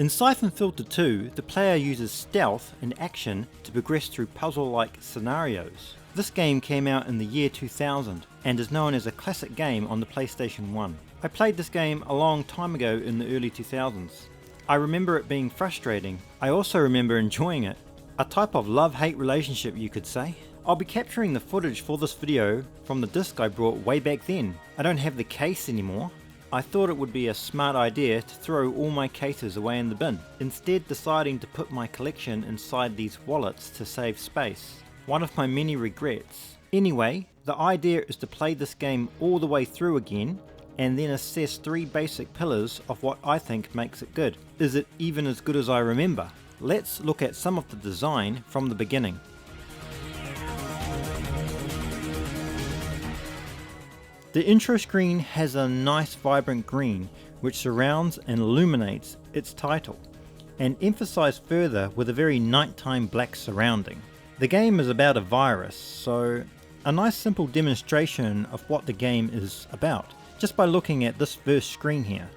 In Syphon Filter 2, the player uses stealth and action to progress through puzzle-like scenarios. This game came out in the year 2000 and is known as a classic game on the PlayStation 1. I played this game a long time ago in the early 2000s. I remember it being frustrating. I also remember enjoying it. A type of love-hate relationship, you could say. I'll be capturing the footage for this video from the disc I brought way back then. I don't have the case anymore. I thought it would be a smart idea to throw all my cases away in the bin, instead deciding to put my collection inside these wallets to save space. One of my many regrets. Anyway, the idea is to play this game all the way through again, and then assess 3 basic pillars of what I think makes it good. Is it even as good as I remember? Let's look at some of the design from the beginning. The intro screen has a nice vibrant green which surrounds and illuminates its title, and emphasized further with a very nighttime black surrounding. The game is about a virus, so a nice simple demonstration of what the game is about, just by looking at this first screen here.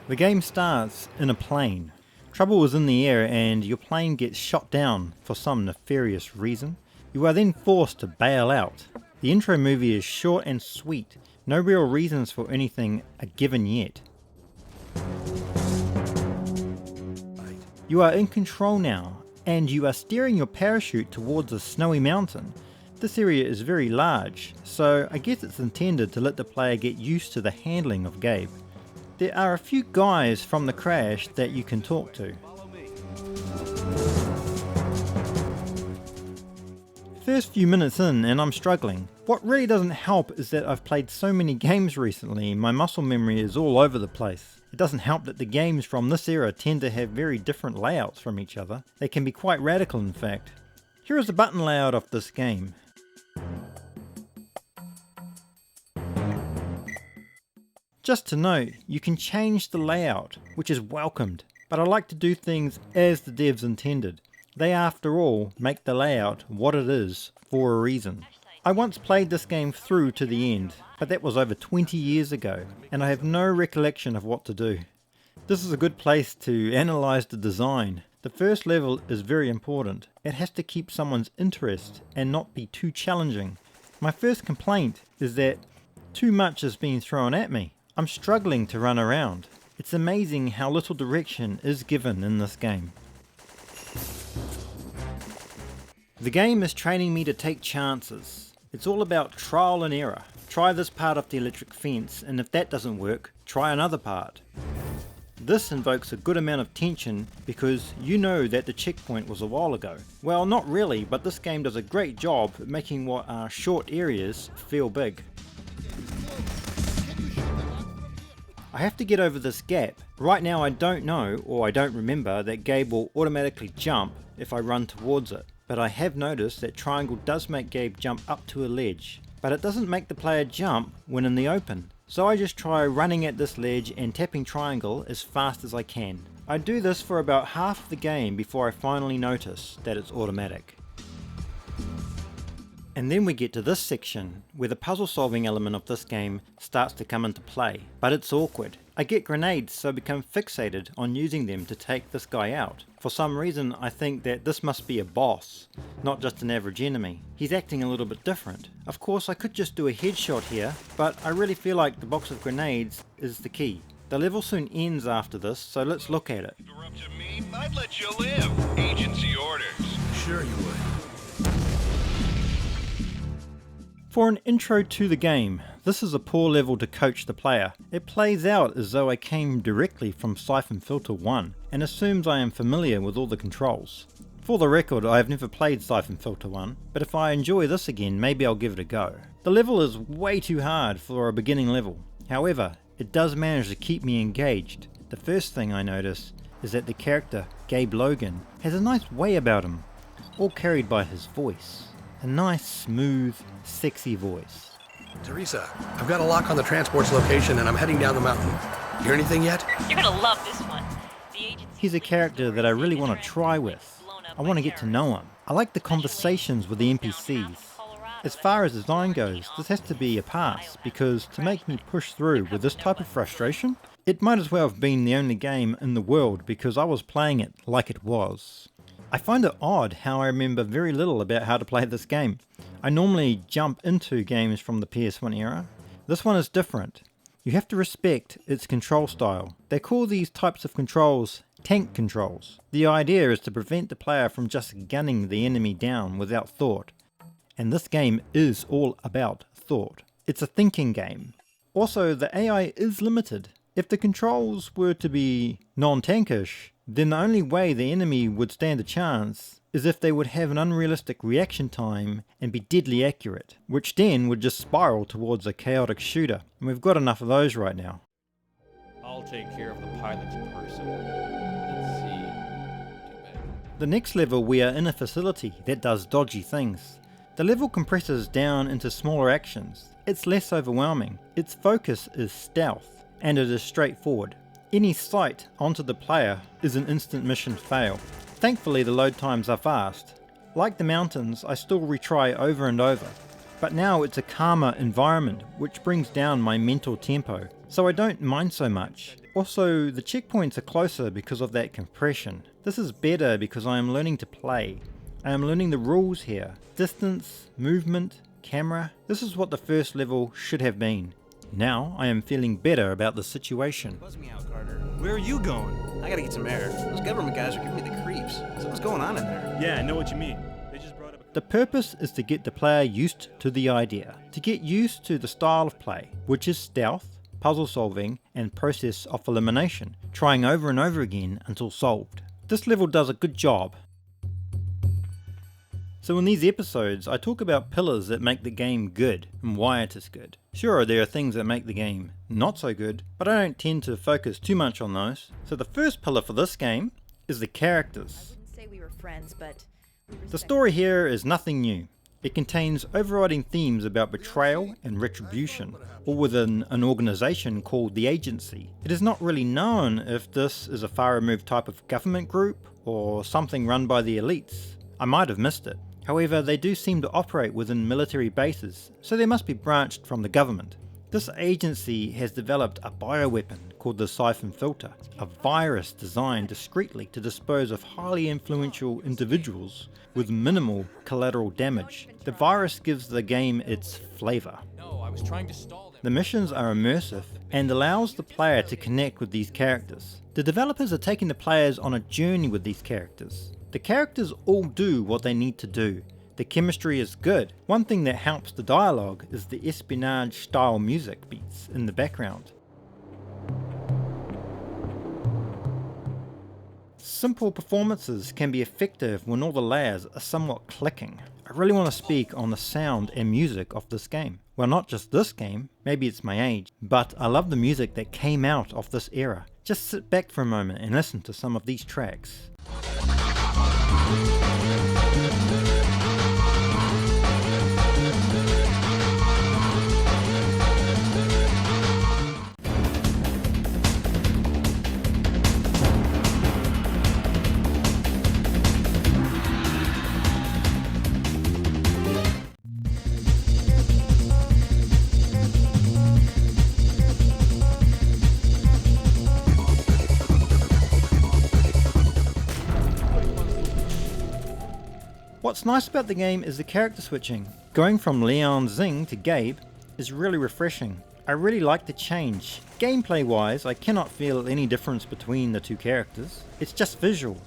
The game starts in a plane. Trouble is in the air and your plane gets shot down for some nefarious reason. You are then forced to bail out. The intro movie is short and sweet, no real reasons for anything are given yet. You are in control now, and you are steering your parachute towards a snowy mountain. This area is very large, so I guess it's intended to let the player get used to the handling of Gabe. There are a few guys from the crash that you can talk to. First few minutes in and I'm struggling. What really doesn't help is that I've played so many games recently, my muscle memory is all over the place. It doesn't help that the games from this era tend to have very different layouts from each other. They can be quite radical in fact. Here is the button layout of this game. Just to note, you can change the layout, which is welcomed, but I like to do things as the devs intended. They, after all, make the layout what it is for a reason. I once played this game through to the end, but that was over 20 years ago, and I have no recollection of what to do. This is a good place to analyse the design. The first level is very important. It has to keep someone's interest and not be too challenging. My first complaint is that too much is being thrown at me. I'm struggling to run around. It's amazing how little direction is given in this game. The game is training me to take chances. It's all about trial and error. Try this part of the electric fence, and if that doesn't work, try another part. This invokes a good amount of tension because you know that the checkpoint was a while ago. Well, not really, but this game does a great job at making what are short areas feel big. I have to get over this gap. Right now I don't know, or I don't remember, that Gabe will automatically jump if I run towards it. But I have noticed that triangle does make Gabe jump up to a ledge, but it doesn't make the player jump when in the open. So I just try running at this ledge and tapping triangle as fast as I can. I do this for about half of the game before I finally notice that it's automatic. And then we get to this section, where the puzzle solving element of this game starts to come into play, but it's awkward. I get grenades, so I become fixated on using them to take this guy out. For some reason I think that this must be a boss, not just an average enemy. He's acting a little bit different. Of course I could just do a headshot here, but I really feel like the box of grenades is the key. The level soon ends after this, so let's look at it. Interrupting me? I'd let you live. Agency orders. Sure you would. For an intro to the game, this is a poor level to coach the player. It plays out as though I came directly from Syphon Filter 1 and assumes I am familiar with all the controls. For the record, I have never played Syphon Filter 1, but if I enjoy this again, maybe I'll give it a go. The level is way too hard for a beginning level. However, it does manage to keep me engaged. The first thing I notice is that the character, Gabe Logan, has a nice way about him, all carried by his voice. A nice, smooth, sexy voice. Teresa, I've got a lock on the transport's location and I'm heading down the mountain. You hear anything yet? You're gonna love this one. He's a character that I really want to try with. I want to get to know him. I like the conversations with the NPCs. As far as design goes, this has to be a pass, because to make me push through with this type of frustration, It might as well have been the only game in the world because I was playing it like it was. I find it odd how I remember very little about how to play this game. I normally jump into games from the PS1 era. This one is different. You have to respect its control style. They call these types of controls tank controls. The idea is to prevent the player from just gunning the enemy down without thought. And this game is all about thought. It's a thinking game. Also, the AI is limited. If the controls were to be non-tankish, then the only way the enemy would stand a chance is if they would have an unrealistic reaction time and be deadly accurate, which then would just spiral towards a chaotic shooter, and we've got enough of those right now. I'll take care of the pilot's person. Let's see. Too bad. The next level, we are in a facility that does dodgy things. The level compresses down into smaller actions. It's less overwhelming. Its focus is stealth, and it is straightforward. Any sight onto the player is an instant mission fail. Thankfully the load times are fast. Like the mountains, I still retry over and over, but now it's a calmer environment which brings down my mental tempo, so I don't mind so much. Also, the checkpoints are closer because of that compression. This is better because I am learning to play. I am learning the rules here. Distance, movement, camera. This is what the first level should have been. Now I am feeling better about the situation. Buzz me out, Carter. Where are you going? I gotta get some air. Those government guys are giving me the creeps. Something's going on in there. Yeah, I know what you mean. They just brought up The purpose is to get the player used to the idea, to get used to the style of play, which is stealth, puzzle solving, and process of elimination, trying over and over again until solved. This level does a good job. So in these episodes, I talk about pillars that make the game good and why it is good. Sure, there are things that make the game not so good, but I don't tend to focus too much on those. So the first pillar for this game is the characters. I wouldn't say we were friends, but The story here is nothing new. It contains overriding themes about betrayal and retribution, all within an organization called the Agency. It is not really known if this is a far removed type of government group or something run by the elites. I might have missed it. However, they do seem to operate within military bases, so they must be branched from the government. This agency has developed a bioweapon called the Syphon Filter, a virus designed discreetly to dispose of highly influential individuals with minimal collateral damage. The virus gives the game its flavor. No, I was trying to stall them. The missions are immersive and allows the player to connect with these characters. The developers are taking the players on a journey with these characters. The characters all do what they need to do. The chemistry is good. One thing that helps the dialogue is the espionage style music beats in the background. Simple performances can be effective when all the layers are somewhat clicking. I really want to speak on the sound and music of this game. Well, not just this game, maybe it's my age, but I love the music that came out of this era. Just sit back for a moment and listen to some of these tracks. What's nice about the game is the character switching. Going from Leon Zing to Gabe is really refreshing. I really like the change. Gameplay wise, I cannot feel any difference between the two characters. It's just visual.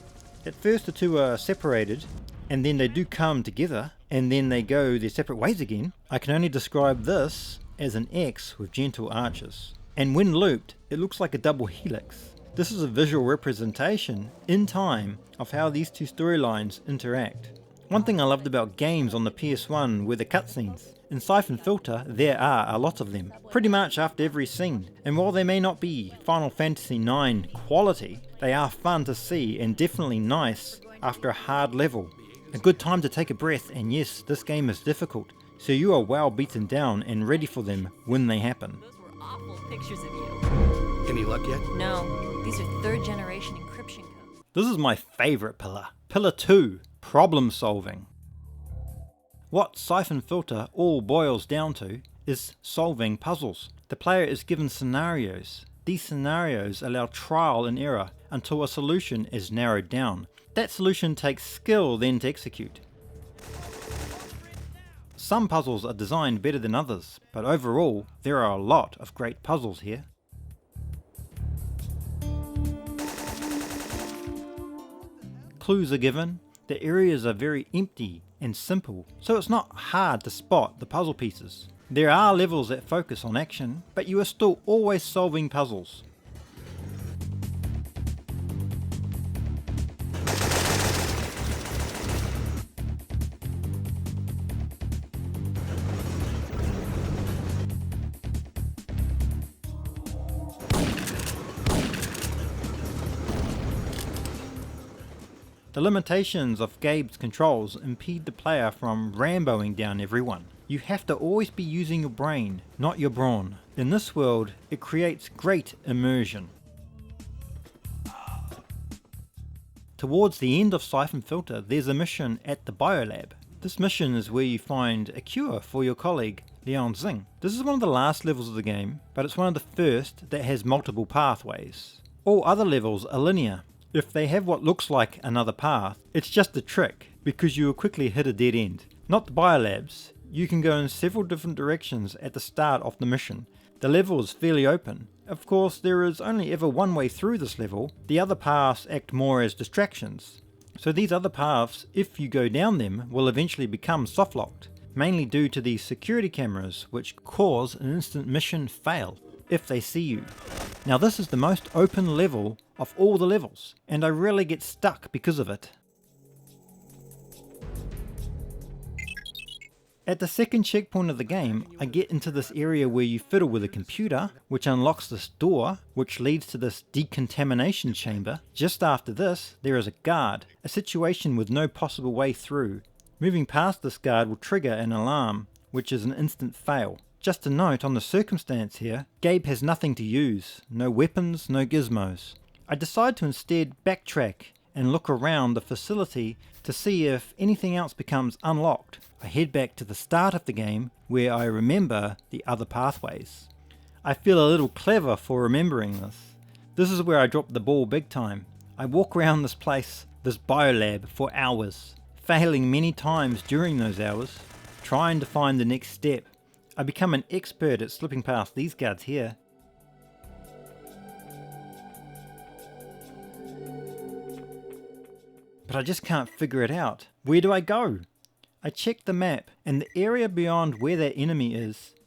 At first the two are separated, and then they do come together, and then they go their separate ways again. I can only describe this as an X with gentle arches. And when looped, it looks like a double helix. This is a visual representation, in time, of how these two storylines interact. One thing I loved about games on the PS1 were the cutscenes. In Syphon Filter, there are a lot of them, pretty much after every scene, and while they may not be Final Fantasy IX quality, they are fun to see and definitely nice after a hard level. A good time to take a breath, and yes, this game is difficult, so you are well beaten down and ready for them when they happen. those were awful pictures of you. Any luck yet? No, these are third generation encryption codes. This is my favourite pillar. Pillar 2. Problem solving. What Syphon Filter all boils down to is solving puzzles. The player is given scenarios. These scenarios allow trial and error until a solution is narrowed down. That solution takes skill then to execute. Some puzzles are designed better than others, but overall there are a lot of great puzzles here. Clues are given, the areas are very empty and simple, so it's not hard to spot the puzzle pieces. There are levels that focus on action, but you are still always solving puzzles. The limitations of Gabe's controls impede the player from Ramboing down everyone. You have to always be using your brain, not your brawn. In this world, it creates great immersion. Towards the end of Syphon Filter, there's a mission at the Biolab. This mission is where you find a cure for your colleague, Leon Zing. This is one of the last levels of the game, but it's one of the first that has multiple pathways. All other levels are linear. If they have what looks like another path, it's just a trick, because you will quickly hit a dead end. Not the biolabs, you can go in several different directions at the start of the mission. The level is fairly open. Of course, there is only ever one way through this level, the other paths act more as distractions. So these other paths, if you go down them, will eventually become soft-locked, mainly due to the security cameras which cause an instant mission fail if they see you. Now this is the most open level of all the levels, and I rarely get stuck because of it. At the second checkpoint of the game, I get into this area where you fiddle with a computer, which unlocks this door, which leads to this decontamination chamber. Just after this, there is a guard, a situation with no possible way through. Moving past this guard will trigger an alarm, which is an instant fail. Just a note on the circumstance here, Gabe has nothing to use, no weapons, no gizmos. I decide to instead backtrack and look around the facility to see if anything else becomes unlocked. I head back to the start of the game where I remember the other pathways. I feel a little clever for remembering this. This is where I drop the ball big time. I walk around this place, this biolab, for hours, failing many times during those hours, trying to find the next step. I become an expert at slipping past these guards here. But I just can't figure it out. Where do I go? I check the map, and the area beyond where that enemy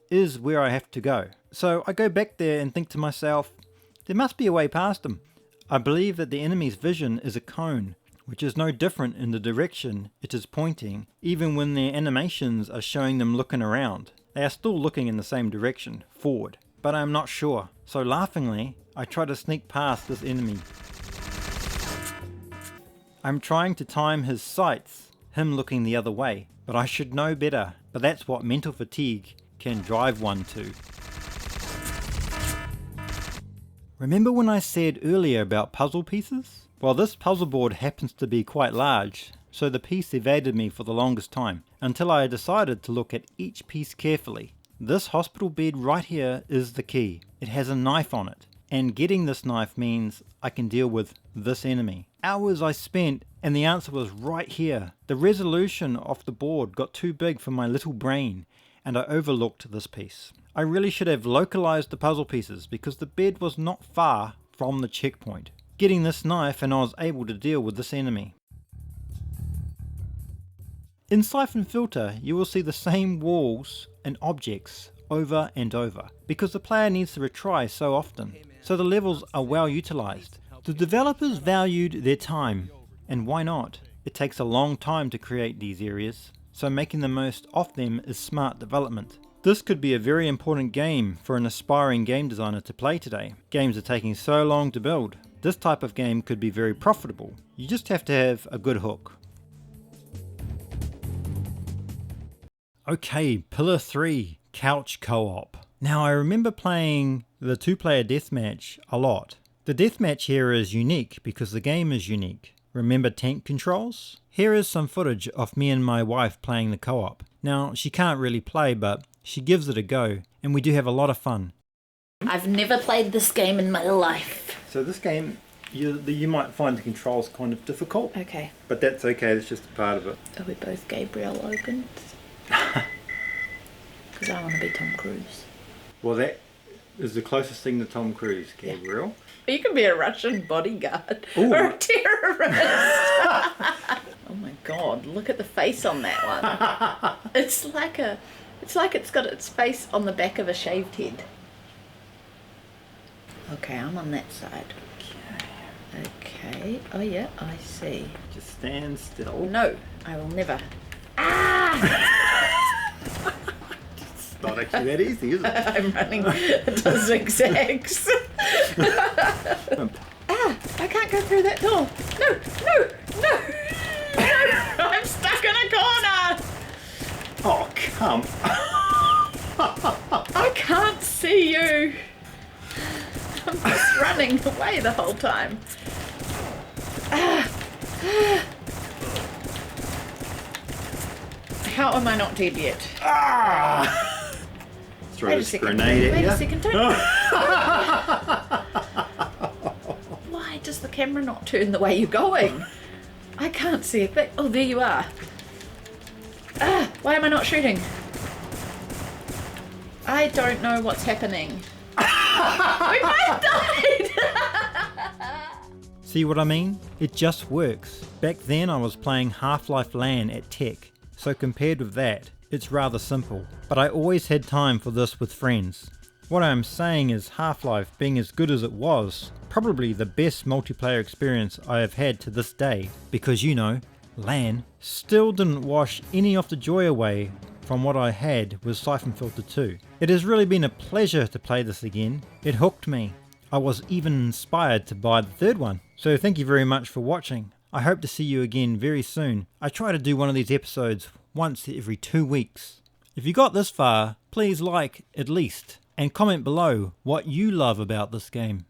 is where I have to go. So I go back there and think to myself, there must be a way past him. I believe that the enemy's vision is a cone, which is no different in the direction it is pointing, even when their animations are showing them looking around. They are still looking in the same direction, forward, but I am not sure. So laughingly, I try to sneak past this enemy. I'm trying to time his sights, him looking the other way, but I should know better. But that's what mental fatigue can drive one to. Remember when I said earlier about puzzle pieces? Well, this puzzle board happens to be quite large, so the piece evaded me for the longest time, until I decided to look at each piece carefully. This hospital bed right here is the key. It has a knife on it, and getting this knife means I can deal with this enemy. Hours I spent, and the answer was right here. The resolution of the board got too big for my little brain, and I overlooked this piece. I really should have localized the puzzle pieces, because the bed was not far from the checkpoint. Getting this knife, and I was able to deal with this enemy. In Syphon Filter, you will see the same walls and objects over and over, because the player needs to retry so often, so the levels are well utilized. The developers valued their time, and why not? It takes a long time to create these areas, so making the most of them is smart development. This could be a very important game for an aspiring game designer to play today. Games are taking so long to build. This type of game could be very profitable. You just have to have a good hook. Okay, Pillar 3, Couch Co-op. Now I remember playing the 2-player deathmatch a lot. The deathmatch here is unique because the game is unique. Remember tank controls? Here is some footage of me and my wife playing the co-op. Now she can't really play, but she gives it a go, and we do have a lot of fun. I've never played this game in my life. So this game, you might find the controls kind of difficult. Okay. But that's okay, it's just a part of it. Are we both Gabriel Logans? Because I want to be Tom Cruise. Well, that is the closest thing to Tom Cruise, Gabriel. Yeah. You can be a Russian bodyguard. Ooh. Or a terrorist. Oh my god, look at the face on that one. It's like it's got its face on the back of a shaved head. Okay, I'm on that side. Okay. Oh yeah, I see. Just stand still. No, I will never. Ah! It's not actually that easy, is it? I'm running to zigzags. I can't go through that door. No. I'm stuck in a corner. Oh, come. I can't see you. I'm just running away the whole time. How am I not dead yet? Throw this grenade at Wait you. a second. Why does the camera not turn the way you're going? I can't see a thing. Oh, there you are. Why am I not shooting? I don't know what's happening. We both died! See what I mean? It just works. Back then I was playing Half-Life LAN at Tech, so compared with that, it's rather simple. But I always had time for this with friends. What I'm saying is Half-Life, being as good as it was, probably the best multiplayer experience I have had to this day, because you know, LAN still didn't wash any of the joy away from what I had with Syphon Filter 2. It has really been a pleasure to play this again. It hooked me. I was even inspired to buy the third one. So thank you very much for watching. I hope to see you again very soon. I try to do one of these episodes once every 2 weeks. If you got this far, please like at least, and comment below what you love about this game.